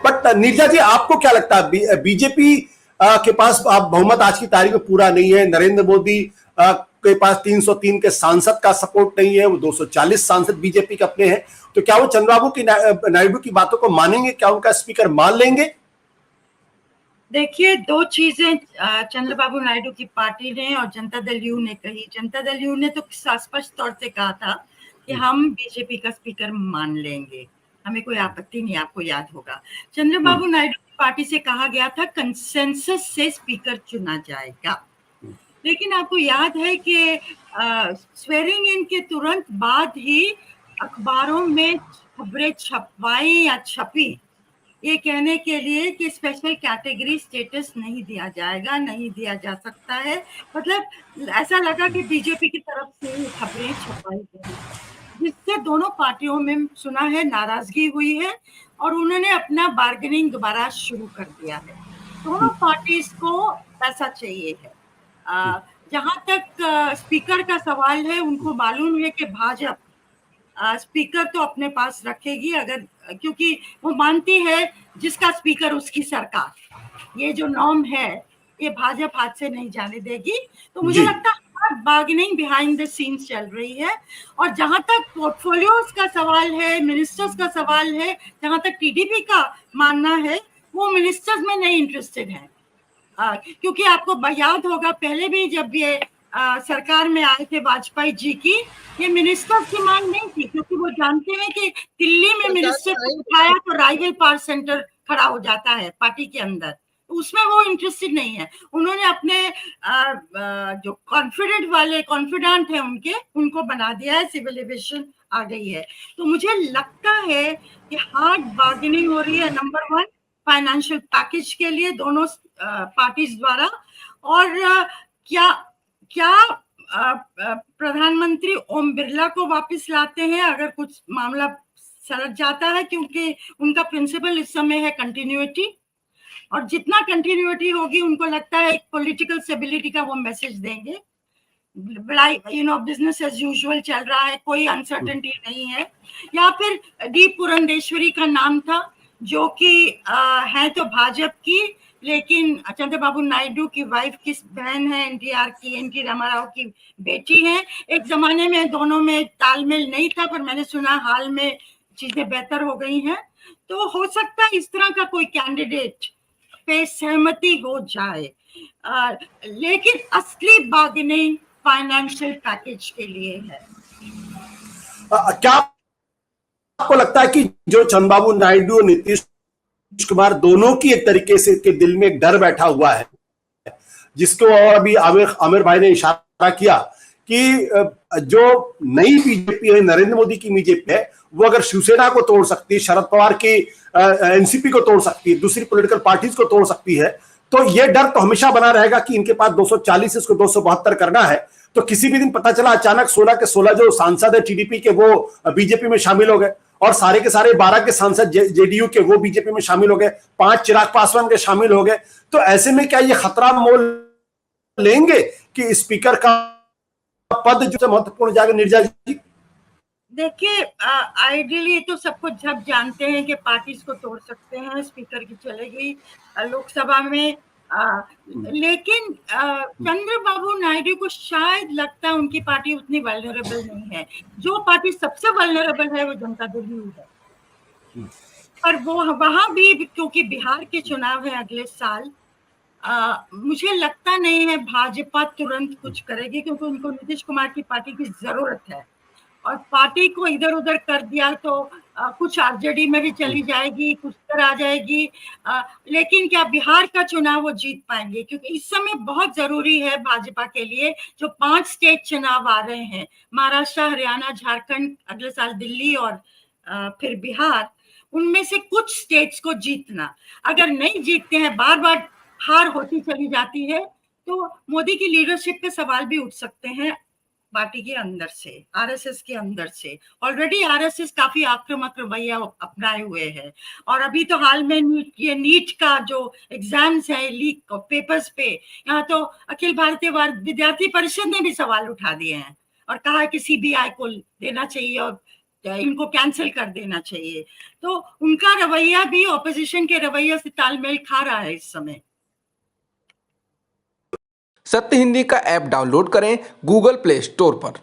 But Neerja जी, आपको क्या लगता है, बीजेपी के पास अब बहुमत आज की तारीख में पूरा नहीं है, नरेंद्र मोदी के पास 303 के सांसद का सपोर्ट नहीं है, वो 240 सांसद बीजेपी के अपने हैं, तो क्या वो चंद्रबाबू की नायडू की बातों को मानेंगे? क्या उनका स्पीकर मान लेंगे? देखिए, दो चीजें चंद्रबाबू नायडू की पार्टी ने और जनता दल यू ने कही। जनता दल यू ने तो स्पष्ट तौर से कहा था कि हम बीजेपी का स्पीकर मान लेंगे, हमें कोई आपत्ति नहीं, आपको याद होगा। चंद्रबाबू नायडू की पार्टी से कहा गया था कंसेंसस से स्पीकर चुना जाएगा, लेकिन आपको याद है कि स्वेरिंग इन के तुरंत बाद ही अखबारों में खबरें छपवाई या छपी ये कहने के लिए कि स्पेशल कैटेगरी स्टेटस नहीं दिया जाएगा, नहीं दिया जा सकता है। मतलब ऐसा लगा कि बीजेपी की तरफ से खबरें छपाई गई, जिससे दोनों पार्टियों में सुना है नाराजगी हुई है और उन्होंने अपना बार्गेनिंग दोबारा शुरू कर दिया है। दोनों पार्टीज को पैसा चाहिए है। जहां तक स्पीकर का सवाल है, उनको मालूम है कि भाजपा स्पीकर तो अपने पास रखेगी, अगर क्योंकि वो मानती है जिसका स्पीकर उसकी सरकार, ये जो नॉर्म है ये भाजपा हाथ से नहीं जाने देगी। तो मुझे लगता है बार्गेनिंग बिहाइंड द सीन्स चल रही है। और जहां तक पोर्टफोलियोज का सवाल है, मिनिस्टर्स का सवाल है, जहां तक टीडीपी का मानना है वो मिनिस्टर्स में नहीं इंटरेस्टेड है, क्योंकि आपको याद होगा पहले भी जब ये सरकार में आए थे वाजपेयी जी की, ये मिनिस्टर की मांग नहीं थी, क्योंकि वो जानते हैं कि दिल्ली में मिनिस्टर को उठाया तो राइवल पावर सेंटर खड़ा हो जाता है पार्टी के अंदर, उसमें वो इंटरेस्टेड नहीं है। उन्होंने अपने जो कॉन्फिडेंट है उनको बना दिया है, सिविल एविएशन आ गई है। तो मुझे लगता है कि हार्ड बार्गेनिंग हो रही है, नंबर 1 फाइनेंशियल पैकेज के लिए दोनों पार्टीज द्वारा। और क्या प्रधानमंत्री ओम बिरला को वापस लाते हैं अगर कुछ मामला सलट जाता है, क्योंकि उनका प्रिंसिपल इस समय है कंटिन्यूटी, और जितना कंटिन्यूटी होगी उनको लगता है एक पॉलिटिकल स्टेबिलिटी का वो मैसेज देंगे। बिजनेस एज यूजुअल चल रहा है, कोई अनसर्टेनिटी नहीं है। या फिर डी पुरंदेश्वरी का नाम था, जो कि है तो भाजपा की, लेकिन चंद्रबाबू नायडू की वाइफ की बहन है, एनटीआर की, एनटी रामाराव की बेटी है। एक जमाने में दोनों में तालमेल नहीं था, पर मैंने सुना हाल में चीजें बेहतर हो गई हैं। तो हो सकता है इस तरह का कोई कैंडिडेट पे सहमति हो जाए, लेकिन असली बार्गेनिंग फाइनेंशियल पैकेज के लिए है। क्या आपको लगता है कि जो चंद्रबाबू नायडू और नीतीश कुमार दोनों की एक तरीके से के दिल में एक डर बैठा हुआ है, जिसको और अभी आमिर भाई ने इशारा किया कि जो नई बीजेपी है, नरेंद्र मोदी की बीजेपी है, वो अगर शिवसेना को तोड़ सकती है, शरद पवार की एनसीपी को तोड़ सकती है, दूसरी पॉलिटिकल पार्टीज को तोड़ सकती है, तो ये डर तो हमेशा बना रहेगा कि इनके पास 240 इसको 272 करना है। तो किसी भी दिन पता चला अचानक 16 के 16 जो सांसद है टीडीपी के वो बीजेपी में शामिल हो गए, और सारे के सारे 12 के सांसद जेडीयू के वो बीजेपी में शामिल हो गए, 5 चिराग पासवान के शामिल हो गए। तो ऐसे में क्या ये खतरा मोल लेंगे कि स्पीकर का पद जो महत्वपूर्ण जाएगा? निर्जा जी, देखिए, आइडियली तो सबको जब जानते हैं कि पार्टीज को तोड़ सकते हैं, स्पीकर की चलेगी लोकसभा में, लेकिन चंद्रबाबू नायडू को शायद लगता है उनकी पार्टी उतनी वल्नरेबल नहीं है। जो पार्टी सबसे वल्नरेबल है वो जनता दल यू है, पर वो वहां भी क्योंकि बिहार के चुनाव है अगले साल, मुझे लगता नहीं है भाजपा तुरंत कुछ करेगी, क्योंकि उनको नीतीश कुमार की पार्टी की जरूरत है, और पार्टी को इधर उधर कर दिया तो कुछ आरजेडी में भी चली जाएगी, कुछ इधर आ जाएगी, लेकिन क्या बिहार का चुनाव वो जीत पाएंगे? क्योंकि इस समय बहुत जरूरी है भाजपा के लिए, जो 5 स्टेट चुनाव आ रहे हैं, महाराष्ट्र, हरियाणा, झारखंड, अगले साल दिल्ली और फिर बिहार, उनमें से कुछ स्टेट्स को जीतना। अगर नहीं जीतते हैं, बार बार हार होती चली जाती है, तो मोदी की लीडरशिप पे सवाल भी उठ सकते हैं पार्टी के अंदर से, आरएसएस के अंदर से। ऑलरेडी आरएसएस काफी आक्रामक रवैया अपनाए हुए है, और अभी तो हाल में नीट का जो एग्जाम्स है, लीक पेपर्स पे, यहाँ तो अखिल भारतीय विद्यार्थी परिषद ने भी सवाल उठा दिए हैं और कहा कि सीबीआई को देना चाहिए और इनको कैंसिल कर देना चाहिए। तो उनका रवैया भी ऑपोजिशन के रवैया से तालमेल खा रहा है इस समय। सत्य हिंदी का ऐप डाउनलोड करें गूगल प्ले स्टोर पर।